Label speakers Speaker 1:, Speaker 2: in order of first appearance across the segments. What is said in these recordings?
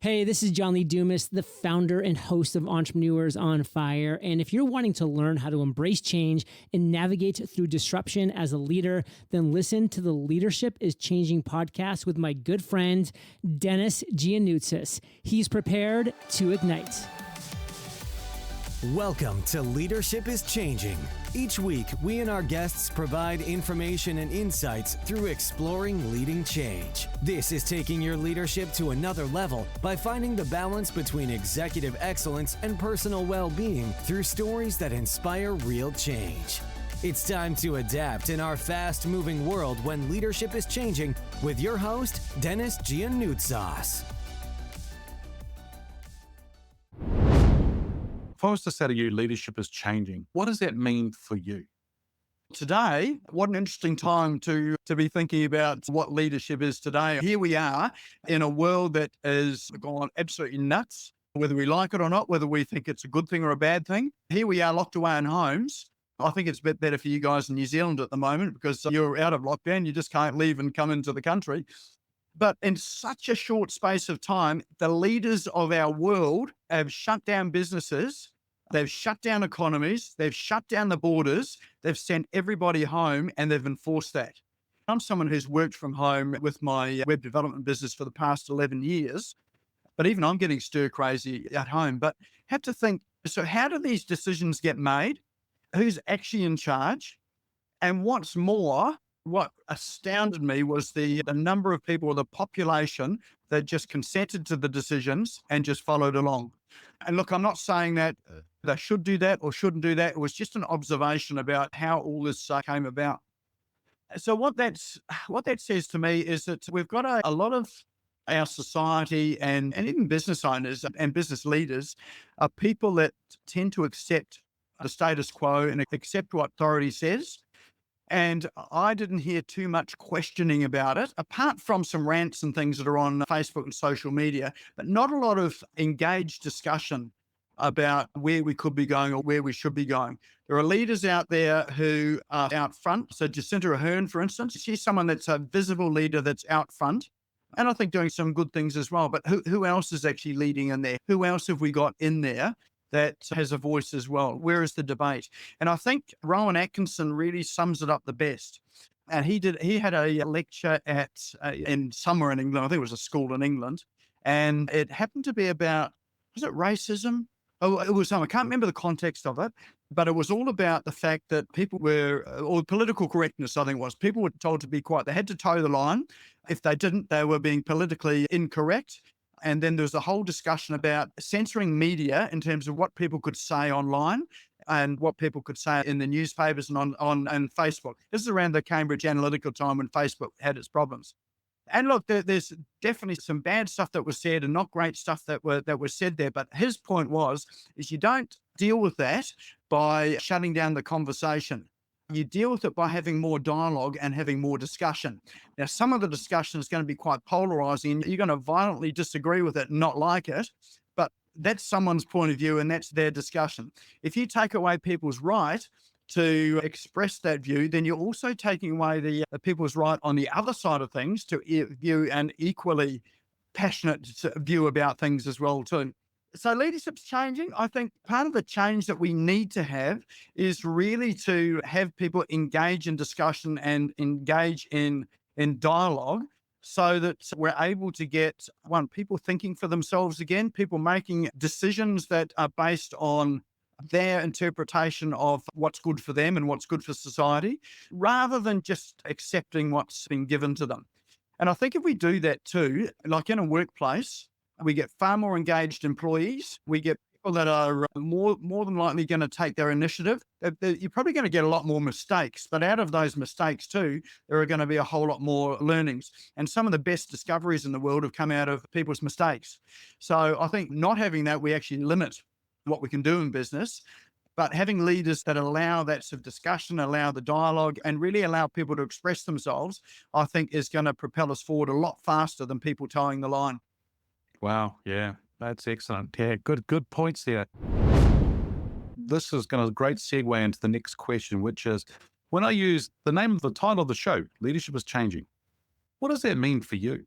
Speaker 1: Hey, this is John Lee Dumas, the founder and host of Entrepreneurs on Fire. And if you're wanting to learn how to embrace change and navigate through disruption as a leader, then listen to the Leadership is Changing podcast with my good friend, Dennis Gian. He's prepared to ignite.
Speaker 2: Welcome to Leadership is Changing. Each week, we and our guests provide information and insights through exploring leading change. This is taking your leadership to another level by finding the balance between executive excellence and personal well-being through stories that inspire real change. It's time to adapt in our fast-moving world when leadership is changing with your host, Dennis Gian.
Speaker 3: If I was to say to you, leadership is changing, what does that mean for you?
Speaker 4: Today, what an interesting time to be thinking about what leadership is today. Here we are in a world that has gone absolutely nuts, whether we like it or not, whether we think it's a good thing or a bad thing. Here we are locked away in homes. I think it's a bit better for you guys in New Zealand at the moment because you're out of lockdown. You just can't leave and come into the country. But in such a short space of time, the leaders of our world have shut down businesses, they've shut down economies, they've shut down the borders, they've sent everybody home, and they've enforced that. I'm someone who's worked from home with my web development business for the past 11 years, but even I'm getting stir crazy at home. But have to think, so how do these decisions get made? Who's actually in charge? And what's more, what astounded me was the number of people, the population that just consented to the decisions and just followed along. And look, I'm not saying that they should do that or shouldn't do that. It was just an observation about how all this came about. So what that says to me is that we've got a lot of our society and even business owners and business leaders are people that tend to accept the status quo and accept what authority says. And I didn't hear too much questioning about it, apart from some rants and things that are on Facebook and social media, but not a lot of engaged discussion about where we could be going or where we should be going. There are leaders out there who are out front. So Jacinta Ahern, for instance, she's someone that's a visible leader that's out front. And I think doing some good things as well. But who else is actually leading in there? Who else have we got in there that has a voice as well? Where is the debate? And I think Rowan Atkinson really sums it up the best. And he had a lecture in somewhere in England. I think it was a school in England. And it happened to be about, was it racism? Oh, it was, I can't remember the context of it, but it was all about the fact that people were, or political correctness, I think it was, people were told to be quiet. They had to toe the line. If they didn't, they were being politically incorrect. And then there's a whole discussion about censoring media in terms of what people could say online and what people could say in the newspapers and on Facebook. This is around the Cambridge Analytica time when Facebook had its problems. And look, there's definitely some bad stuff that was said and not great stuff that was said there. But his point is you don't deal with that by shutting down the conversation. You deal with it by having more dialogue and having more discussion. Now, some of the discussion is going to be quite polarizing. You're going to violently disagree with it and not like it, but that's someone's point of view and that's their discussion. If you take away people's right to express that view, then you're also taking away the people's right on the other side of things to view an equally passionate view about things as well too. So leadership's changing. I think part of the change that we need to have is really to have people engage in discussion and engage in dialogue so that we're able to get, people thinking for themselves again, people making decisions that are based on their interpretation of what's good for them and what's good for society, rather than just accepting what's been given to them. And I think if we do that too, like in a workplace, we get far more engaged employees. We get people that are more than likely going to take their initiative. You're probably going to get a lot more mistakes, but out of those mistakes too, there are going to be a whole lot more learnings. And some of the best discoveries in the world have come out of people's mistakes. So I think not having that, we actually limit what we can do in business, but having leaders that allow that sort of discussion, allow the dialogue, and really allow people to express themselves, I think is going to propel us forward a lot faster than people towing the line.
Speaker 3: Wow. Yeah, that's excellent. Yeah, good points there. This is going to great segue into the next question, which is when I use the name of the title of the show, Leadership is Changing, what does that mean for you?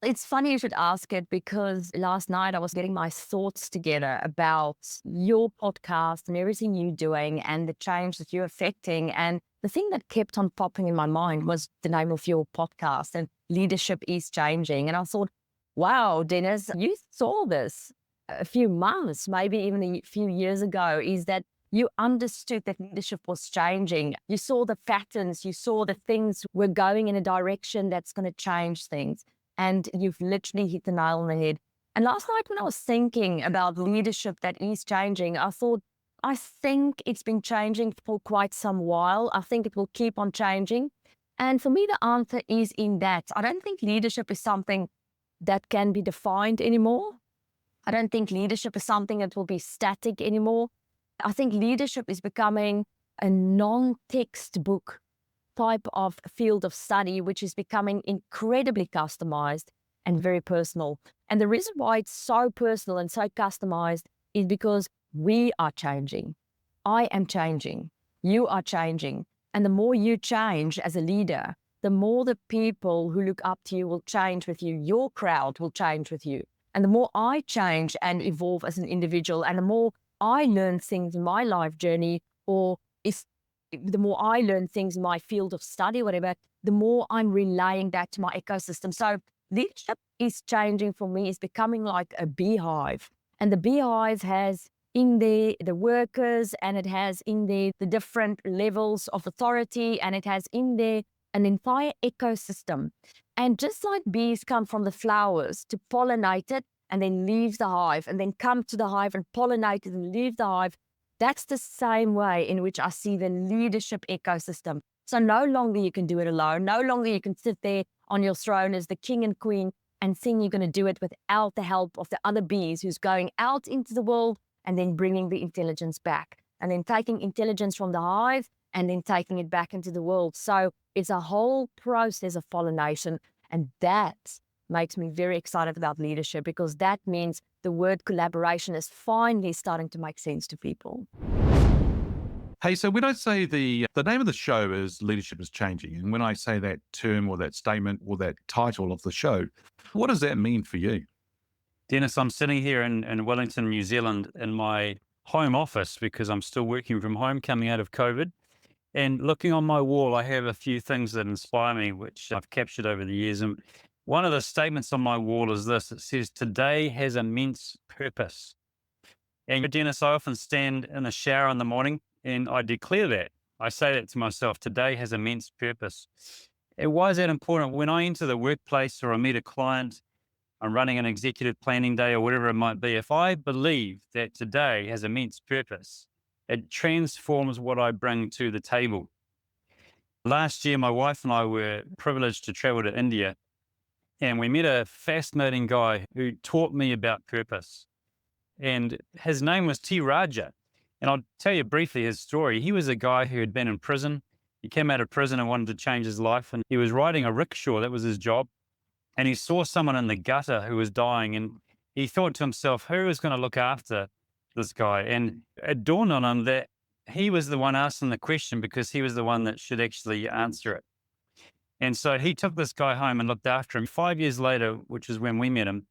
Speaker 5: It's funny you should ask it, because last night I was getting my thoughts together about your podcast and everything you're doing and the change that you're affecting. And the thing that kept on popping in my mind was the name of your podcast, and leadership is changing. And I thought, wow, Dennis, you saw this a few months, maybe even a few years ago, is that you understood that leadership was changing. You saw the patterns, you saw the things were going in a direction that's going to change things. And you've literally hit the nail on the head. And last night when I was thinking about leadership that is changing, I thought, I think it's been changing for quite some while. I think it will keep on changing. And for me, the answer is in that. I don't think leadership is something that can be defined anymore. I don't think leadership is something that will be static anymore. I think leadership is becoming a non-textbook type of field of study, which is becoming incredibly customized and very personal. And the reason why it's so personal and so customized is because we are changing. I am changing. You are changing. And the more you change as a leader, the more the people who look up to you will change with you. Your crowd will change with you. And the more I change and evolve as an individual, and the more I learn things in my life journey, or if the more I learn things in my field of study, whatever, the more I'm relaying that to my ecosystem. So leadership is changing for me. It's becoming like a beehive. And the beehive has in there the workers, and it has in there the different levels of authority, and it has in there an entire ecosystem. And just like bees come from the flowers to pollinate it and then leave the hive, and then come to the hive and pollinate it and leave the hive, that's the same way in which I see the leadership ecosystem. So no longer you can do it alone. No longer you can sit there on your throne as the king and queen and think you're going to do it without the help of the other bees who's going out into the world and then bringing the intelligence back, and then taking intelligence from the hive and then taking it back into the world. So it's a whole process of pollination. And that makes me very excited about leadership, because that means the word collaboration is finally starting to make sense to people.
Speaker 3: Hey, so when I say the name of the show is Leadership is Changing, and when I say that term or that statement or that title of the show, what does that mean for you?
Speaker 6: Dennis, I'm sitting here in Wellington, New Zealand, in my home office, because I'm still working from home coming out of COVID. And looking on my wall, I have a few things that inspire me, which I've captured over the years. And one of the statements on my wall is this: it says, "Today has immense purpose." And Dennis, I often stand in the shower in the morning and I declare that. I say that to myself: today has immense purpose. And why is that important? When I enter the workplace or I meet a client, I'm running an executive planning day or whatever it might be, if I believe that today has immense purpose, it transforms what I bring to the table. Last year, my wife and I were privileged to travel to India, and we met a fascinating guy who taught me about purpose. And his name was T. Raja. And I'll tell you briefly his story. He was a guy who had been in prison. He came out of prison and wanted to change his life. And he was riding a rickshaw. That was his job. And he saw someone in the gutter who was dying. And he thought to himself, who is going to look after this guy? And it dawned on him that he was the one asking the question, because he was the one that should actually answer it. And so he took this guy home and looked after him. 5 years later, which is when we met him,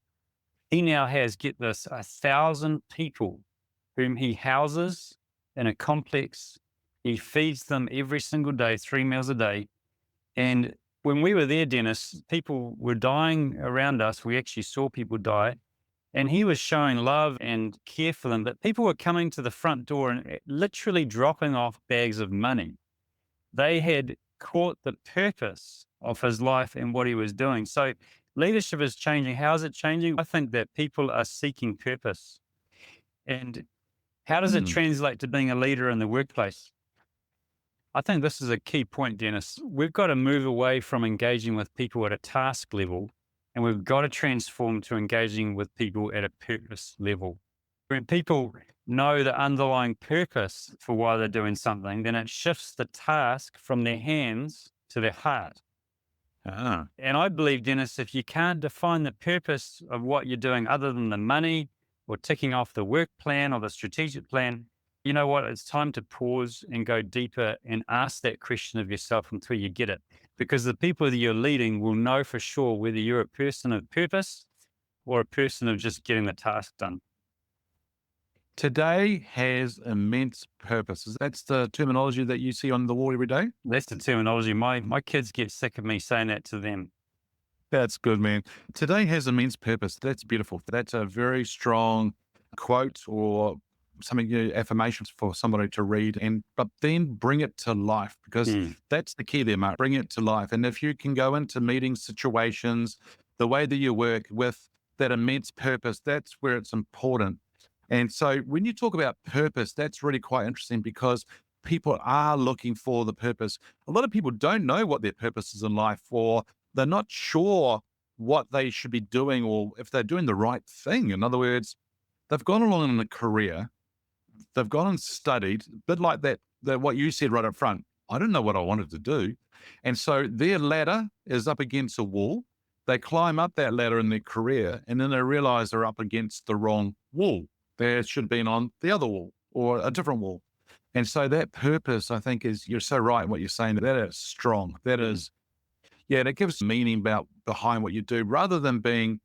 Speaker 6: he now has, get this, 1,000 people whom he houses in a complex. He feeds them every single day, 3 meals a day. And when we were there, Dennis, people were dying around us. We actually saw people die. And he was showing love and care for them. But people were coming to the front door and literally dropping off bags of money. They had caught the purpose of his life and what he was doing. So leadership is changing. How is it changing? I think that people are seeking purpose. And how does it translate to being a leader in the workplace? I think this is a key point, Dennis. We've got to move away from engaging with people at a task level, and we've got to transform to engaging with people at a purpose level. When people know the underlying purpose for why they're doing something, then it shifts the task from their hands to their heart. And I believe, Dennis, if you can't define the purpose of what you're doing other than the money or ticking off the work plan or the strategic plan, you know what? It's time to pause and go deeper and ask that question of yourself until you get it. Because the people that you're leading will know for sure whether you're a person of purpose or a person of just getting the task done.
Speaker 3: Today has immense purpose. That's the terminology that you see on the wall every day?
Speaker 6: That's the terminology. My kids get sick of me saying that to them.
Speaker 3: That's good, man. Today has immense purpose. That's beautiful. That's a very strong quote or something, affirmations for somebody to read, but then bring it to life, because that's the key there, Mark. Bring it to life. And if you can go into meeting situations, the way that you work with that immense purpose, that's where it's important. And so when you talk about purpose, that's really quite interesting, because people are looking for the purpose. A lot of people don't know what their purpose is in life, or they're not sure what they should be doing, or if they're doing the right thing. In other words, they've gone along in a career, they've gone and studied, a bit like that what you said right up front. I didn't know what I wanted to do. And so their ladder is up against a wall. They climb up that ladder in their career, and then they realize they're up against the wrong wall. They should have been on the other wall or a different wall. And so that purpose, I think, you're so right in what you're saying. That is strong. That is, and it gives meaning behind what you do, rather than being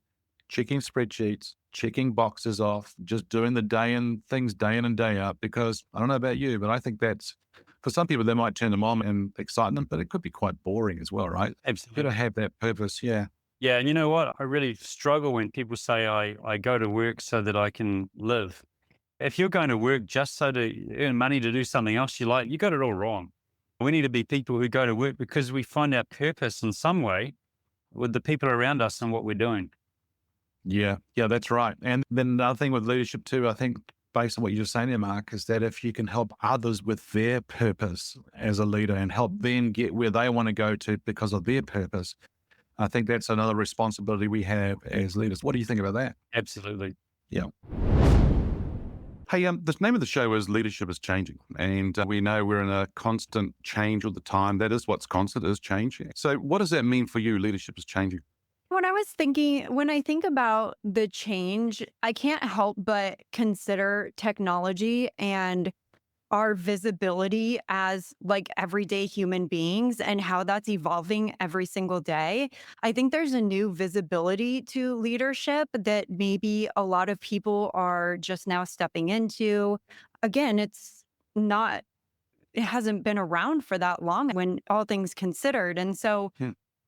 Speaker 3: checking spreadsheets, checking boxes off, just doing the things day in and day out. Because I don't know about you, but I think that's, for some people, they might turn them on and excite them, but it could be quite boring as well, right?
Speaker 6: Absolutely.
Speaker 3: Got to have that purpose. Yeah.
Speaker 6: Yeah. And you know what? I really struggle when people say I go to work so that I can live. If you're going to work just so to earn money to do something else you like, you got it all wrong. We need to be people who go to work because we find our purpose in some way with the people around us and what we're doing.
Speaker 3: Yeah, that's right. And then another thing with leadership too, I think, based on what you're just saying there, Mark, is that if you can help others with their purpose as a leader and help them get where they want to go to because of their purpose, I think that's another responsibility we have as leaders. What do you think about that?
Speaker 6: Absolutely.
Speaker 3: Yeah. Hey, the name of the show is Leadership is Changing. And we know we're in a constant change all the time. That is what's constant, is change. So what does that mean for you, leadership is changing?
Speaker 7: When I think about the change, I can't help but consider technology and our visibility as like everyday human beings and how that's evolving every single day. I think there's a new visibility to leadership that maybe a lot of people are just now stepping into. Again, it hasn't been around for that long when all things considered. And so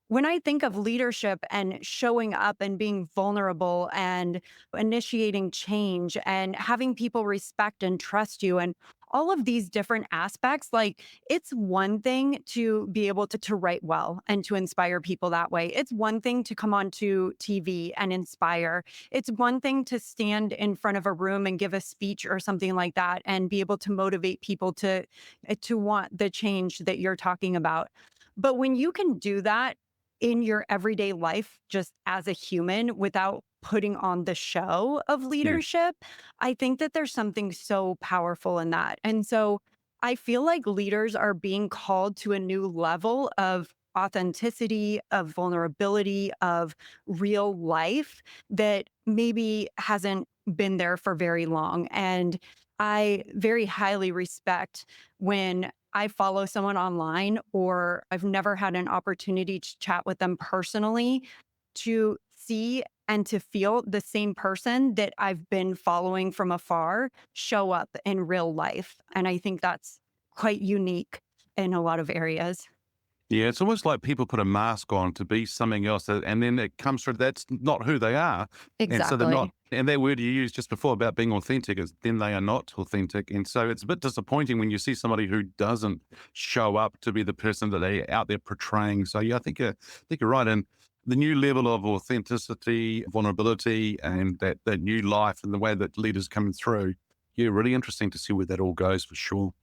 Speaker 7: when I think of leadership and showing up and being vulnerable and initiating change and having people respect and trust you and all of these different aspects, like it's one thing to be able to write well and to inspire people that way. It's one thing to come onto TV and inspire. It's one thing to stand in front of a room and give a speech or something like that and be able to motivate people to want the change that you're talking about. But when you can do that in your everyday life, just as a human, without putting on the show of leadership, I think that there's something so powerful in that. And so I feel like leaders are being called to a new level of authenticity, of vulnerability, of real life that maybe hasn't been there for very long. And I very highly respect when I follow someone online or I've never had an opportunity to chat with them personally, to see and to feel the same person that I've been following from afar show up in real life. And I think that's quite unique in a lot of areas.
Speaker 3: Yeah, it's almost like people put a mask on to be something else, and then it comes through, that's not who they are.
Speaker 5: Exactly.
Speaker 3: And so they're not, and that word you used just before about being authentic is then they are not authentic. And so it's a bit disappointing when you see somebody who doesn't show up to be the person that they're out there portraying. So yeah, I think you're right. And the new level of authenticity, vulnerability, and that new life and the way that leaders coming through, yeah, really interesting to see where that all goes for sure.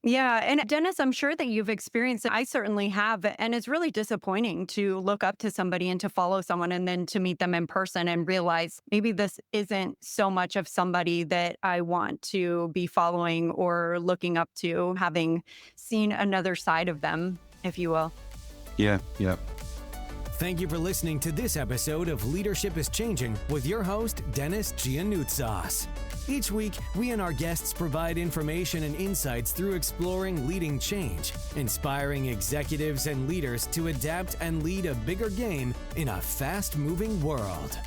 Speaker 7: Yeah. And Dennis, I'm sure that you've experienced it. I certainly have. And it's really disappointing to look up to somebody and to follow someone and then to meet them in person and realize maybe this isn't so much of somebody that I want to be following or looking up to, having seen another side of them, if you will.
Speaker 3: Yeah.
Speaker 2: Thank you for listening to this episode of Leadership is Changing with your host, Dennis Gian. Each week, we and our guests provide information and insights through exploring leading change, inspiring executives and leaders to adapt and lead a bigger game in a fast-moving world.